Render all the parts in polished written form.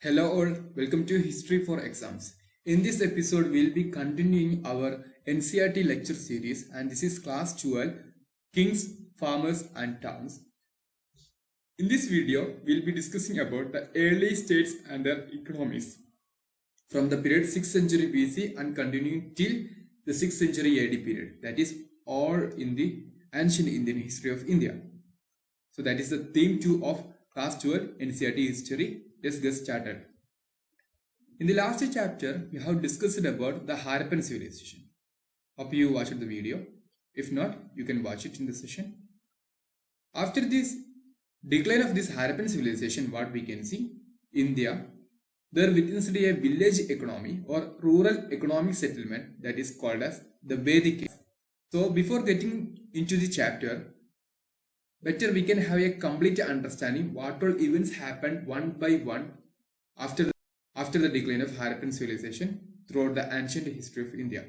Hello all, welcome to History for Exams. In this episode, we'll be continuing our NCERT lecture series, and this is class 12, Kings, Farmers and Towns. In this video, we'll be discussing about the early states and their economies from the period 6th century BC and continuing till the 6th century AD period. That is all in the ancient Indian history of India. So that is the theme 2 of class 12 NCERT history. Let's get started. In the last chapter, we have discussed about the Harappan civilization. Hope you watched the video. If not, you can watch it in the session. After this decline of this Harappan civilization, what we can see, India, there witnessed a village economy or rural economic settlement that is called as the Vedic age. So before getting into the chapter, better we can have a complete understanding what all events happened one by one after the decline of Harappan civilization throughout the ancient history of India.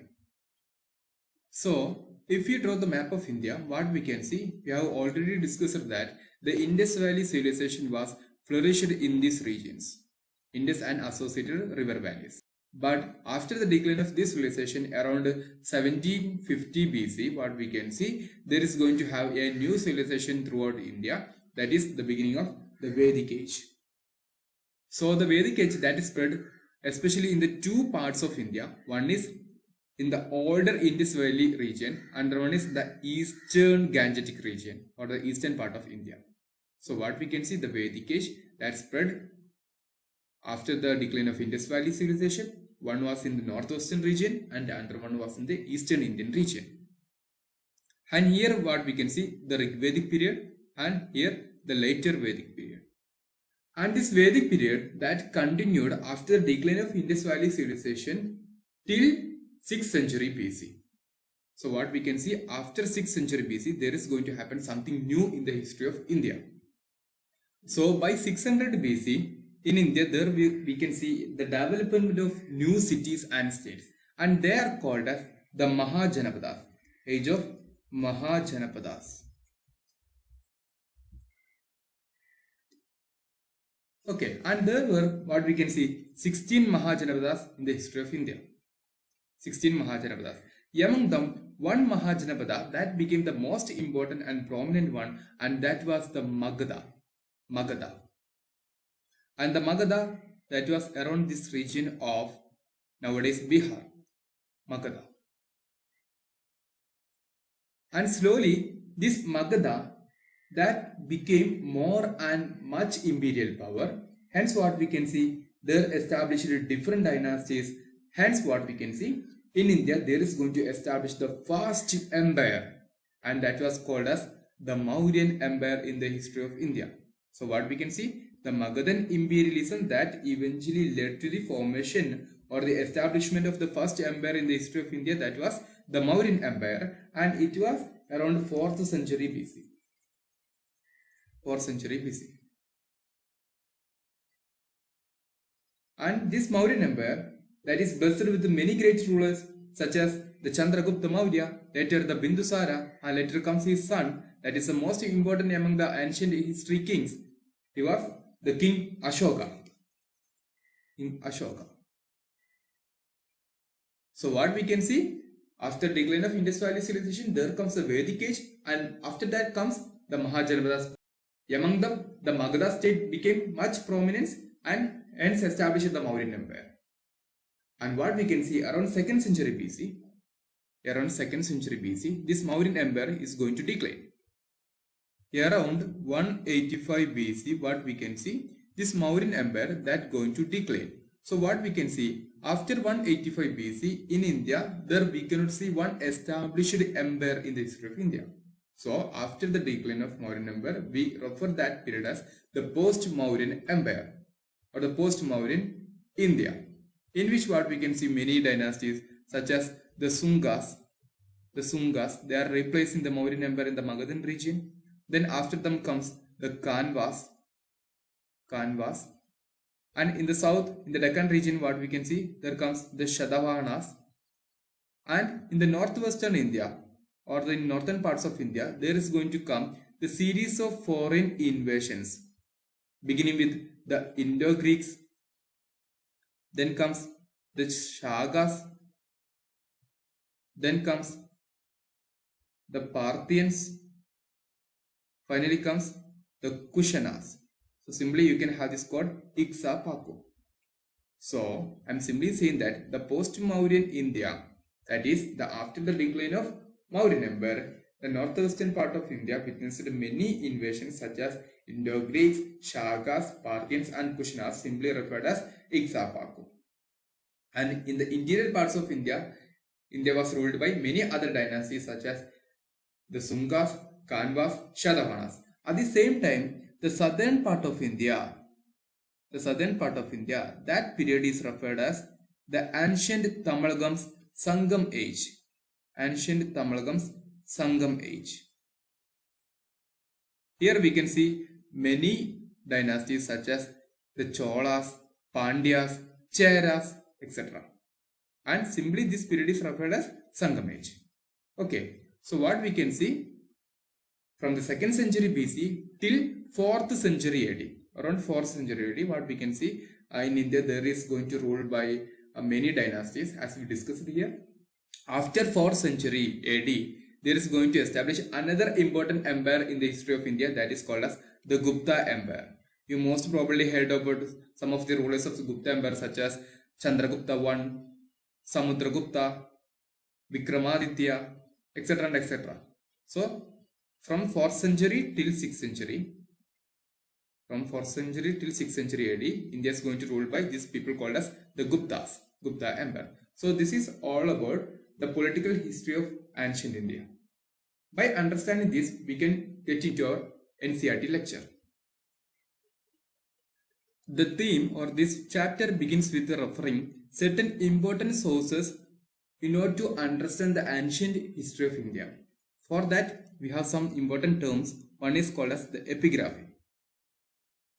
So, if you draw the map of India, what we can see, we have already discussed that the Indus Valley civilization was flourished in these regions, Indus and associated river valleys. But after the decline of this civilization around 1750 BC, what we can see, there is going to have a new civilization throughout India, that is the beginning of the Vedic age. So the Vedic age that is spread especially in the two parts of India. One is in the older Indus Valley region and one is the eastern Gangetic region or the eastern part of India. So what we can see, the Vedic age that spread after the decline of Indus Valley civilization. One was in the northwestern region and the other one was in the eastern Indian region. And here what we can see, the Vedic period and here the later Vedic period. And this Vedic period that continued after the decline of Indus Valley civilization till 6th century BC. So what we can see, after 6th century BC, there is going to happen something new in the history of India. So by 600 BC, in India, there we can see the development of new cities and states. And they are called as the Mahajanapadas, age of Mahajanapadas. Okay, and there were what we can see 16 Mahajanapadas in the history of India. 16 Mahajanapadas. Among them, one Mahajanapada that became the most important and prominent one, and that was the Magadha. And the Magadha that was around this region of nowadays Bihar, Magadha. And slowly this Magadha that became more and much imperial power. Hence what we can see, there established different dynasties. Hence what we can see, in India there is going to establish the first empire, and that was called as the Mauryan Empire in the history of India. So what we can see, the Magadhan imperialism that eventually led to the formation or the establishment of the first empire in the history of India, that was the Mauryan Empire, and it was around 4th century BC. 4th century BC. And this Mauryan Empire that is blessed with many great rulers such as the Chandragupta Maurya, later the Bindusara, and later comes his son, that is the most important among the ancient history kings. He was the King Ashoka. King Ashoka. So what we can see, after decline of Indus Valley civilization, there comes the Vedic age, and after that comes the Mahajanapadas. Among them, the Magadha state became much prominence and hence established the Mauryan Empire. And what we can see, around 2nd century BC, this Mauryan Empire is going to decline. Around 185 BC, what we can see, this Mauryan Empire that going to decline. So what we can see, after 185 BC in India, there we cannot see one established empire in the history of India. So after the decline of Mauryan Empire, we refer that period as the post-Mauryan Empire or the post-Mauryan India, in which what we can see many dynasties such as the Sungas, they are replacing the Mauryan Empire in the Magadhan region. Then after them comes the Kanvas. And in the south, in the Deccan region, what we can see, there comes the Shadavahanas. And in the northwestern India, or the northern parts of India, there is going to come the series of foreign invasions, beginning with the Indo-Greeks, then comes the Shagas, then comes the Parthians, finally comes the Kushanas. So simply you can have this called Iksa-Paku. So I'm simply saying that the post-Mauryan India, that is the after the decline of Mauryan Empire, the northwestern part of India witnessed many invasions such as Indo-Greeks, Shagas, Parthians and Kushanas, simply referred as Iksa-Paku. And in the interior parts of India, India was ruled by many other dynasties such as the Sungas, Kanvas, Shatavahanas. At the same time, the southern part of India, that period is referred as the ancient Tamalgam's Sangam age. Ancient Tamalgam's Sangam age. Here we can see many dynasties such as the Cholas, Pandyas, Cheras, etc. And simply this period is referred as Sangam age. Okay, so what we can see from the 2nd century BC till 4th century AD, around 4th century AD, what we can see in India there is going to rule by many dynasties as we discussed here. After 4th century AD, there is going to establish another important empire in the history of India, that is called as the Gupta Empire. You most probably heard about some of the rulers of the Gupta Empire such as Chandragupta I, Samudragupta, Vikramaditya, etc. and etc. So from 4th century till 6th century, AD, India is going to rule by these people called as the Guptas, Gupta Empire. So this is all about the political history of ancient India. By understanding this, we can get into our NCERT lecture. The theme or this chapter begins with referring certain important sources in order to understand the ancient history of India. For that, we have some important terms. One is called as the epigraphy.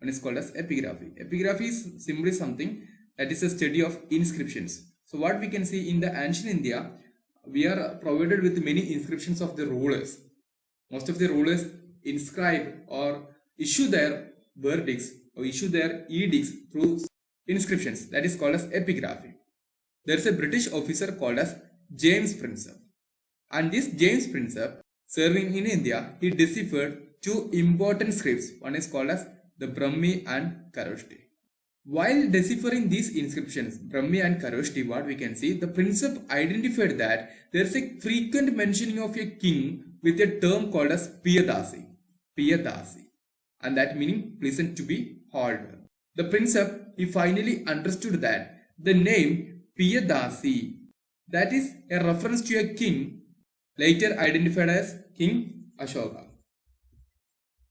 Epigraphy is simply something that is a study of inscriptions. So what we can see in the ancient India, we are provided with many inscriptions of the rulers. Most of the rulers inscribe or issue their verdicts or issue their edicts through inscriptions. That is called as epigraphy. There is a British officer called as James Prinsep. And this James Prinsep, serving in India, he deciphered two important scripts. One is called as the Brahmi and Kharoshthi. While deciphering these inscriptions, Brahmi and Kharoshthi, what we can see, the Prinsep identified that there is a frequent mentioning of a king with a term called as Piyadasi. And that meaning pleasant to be held. The Prinsep, he finally understood that the name Piyadasi, that is a reference to a king later identified as King Ashoka.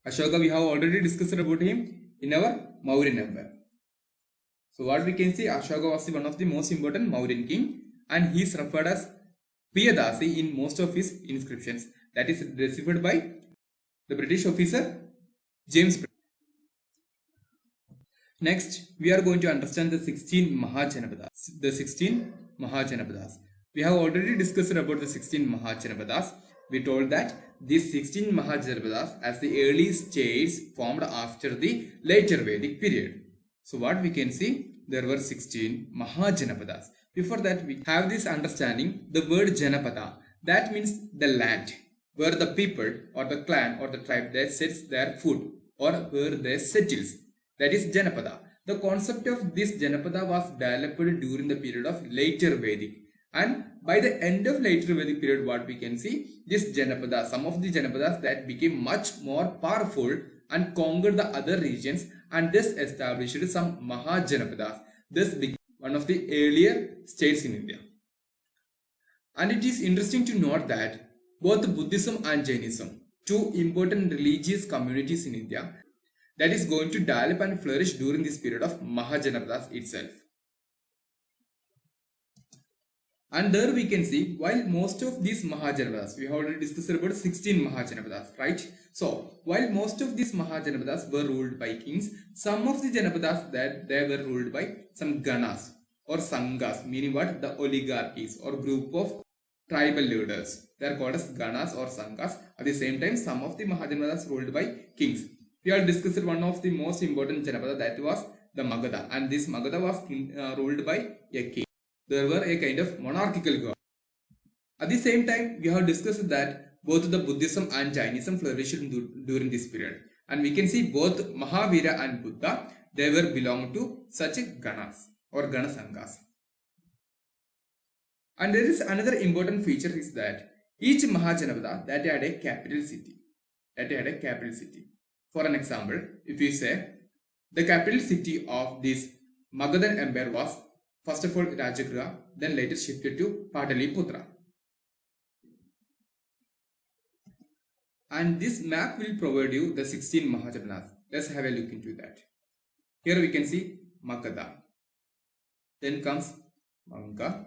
Ashoka, we have already discussed about him in our Mauryan Empire. So what we can see, Ashoka was one of the most important Mauryan king and he is referred as Piyadasi in most of his inscriptions. That is deciphered by the British officer James. Next, we are going to understand the 16 Mahajanapadas. We have already discussed about the 16 Mahajanapadas. We told that these 16 Mahajanapadas as the early states formed after the later Vedic period. So what we can see, there were 16 Mahajanapadas. Before that, we have this understanding, the word Janapada, that means the land, where the people or the clan or the tribe that sets their food or where they settles. That is Janapada. The concept of this Janapada was developed during the period of later Vedic. And by the end of later Vedic period, what we can see, this Janapada, some of the Janapadas that became much more powerful and conquered the other regions and thus established some Mahajanapadas. This became one of the earlier states in India. And it is interesting to note that both Buddhism and Jainism, two important religious communities in India, that is going to develop and flourish during this period of Mahajanapadas itself. And there we can see, while most of these Mahajanapadas, we have already discussed about 16 Mahajanapadas, right? So, while most of these Mahajanapadas were ruled by kings, some of the Janapadas that they were ruled by some Ganas or Sanghas, meaning what? The oligarchies or group of tribal leaders. They are called as Ganas or Sanghas. At the same time, some of the Mahajanapadas ruled by kings. we all discussed one of the most important Janapada, that was the Magadha, and this Magadha was ruled by a king. There were a kind of monarchical government. At the same time, we have discussed that both the Buddhism and Jainism flourished during this period, and we can see both Mahavira and Buddha, they were belong to such ganas or Gana Sanghas. And there is another important feature is that each Mahajanpada that had a capital city. For an example, if we say the capital city of this Magadhan Empire was first of all Rajagriha, then later shifted to Pataliputra. And this map will provide you the 16 Mahajanapadas. Let's have a look into that. Here we can see Magadha. Then comes Manga,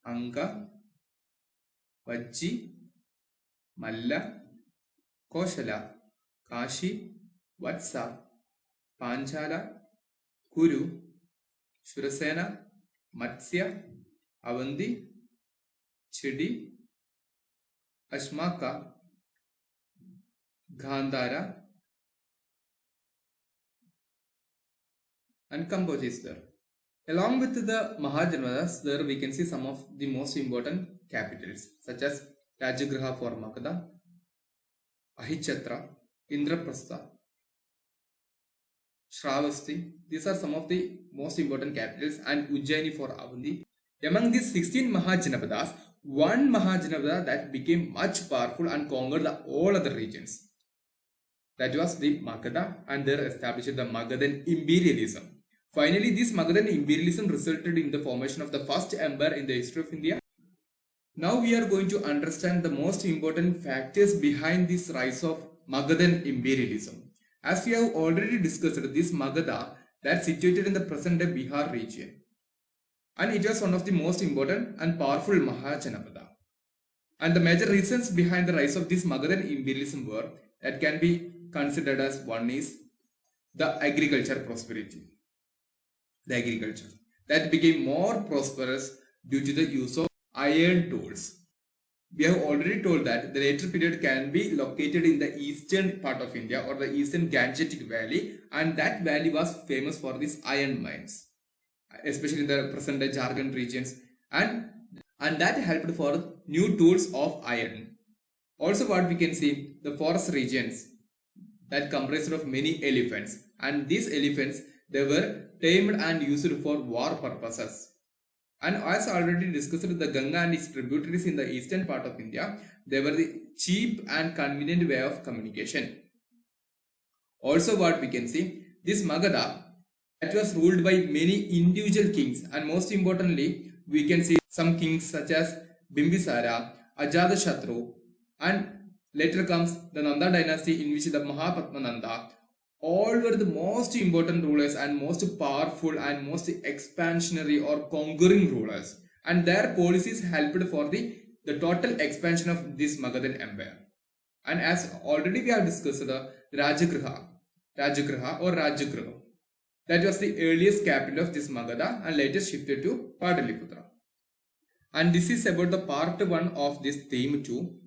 Anga, Vajji, Malla, Koshala, Kashi, Vatsa, Panchala, Kuru, Shurasena, Matsya, Avandi, Chidi, Ashmaka, Gandhara, and Kamboj is there. Along with the Mahajanapadas, there we can see some of the most important capitals such as Rajagriha for Magadha, Ahichatra, Indraprastha, Shravasti. These are some of the most important capitals, and Ujjaini for Avandi. Among these 16 Mahajanapadas, one Mahajanapada that became much powerful and conquered all other regions. That was the Magadha, and there established the Magadhan imperialism. Finally, this Magadhan imperialism resulted in the formation of the first empire in the history of India. Now we are going to understand the most important factors behind this rise of Magadhan imperialism. As we have already discussed, this Magadha that situated in the present-day Bihar region, and it was one of the most important and powerful Mahajanapada. And the major reasons behind the rise of this Magadhan imperialism were that can be considered as one is the agriculture prosperity. The agriculture that became more prosperous due to the use of iron tools. We have already told that the later period can be located in the eastern part of India or the eastern Gangetic Valley, and that valley was famous for these iron mines, especially in the present day Jharkhand regions, and that helped for new tools of iron. Also, what we can see, the forest regions that comprised of many elephants, and these elephants, they were tamed and used for war purposes. And as already discussed, the Ganga and its tributaries in the eastern part of India, they were the cheap and convenient way of communication. Also, what we can see, this Magadha that was ruled by many individual kings, and most importantly, we can see some kings such as Bimbisara, Ajatashatru, and later comes the Nanda dynasty, in which the Mahapadmananda, all were the most important rulers and most powerful and most expansionary or conquering rulers, and their policies helped for the total expansion of this Magadhan empire. And as already we have discussed, the Rajagriha or Rajagriha, that was the earliest capital of this Magadha and later shifted to Pataliputra. And this is about the part 1 of this theme 2.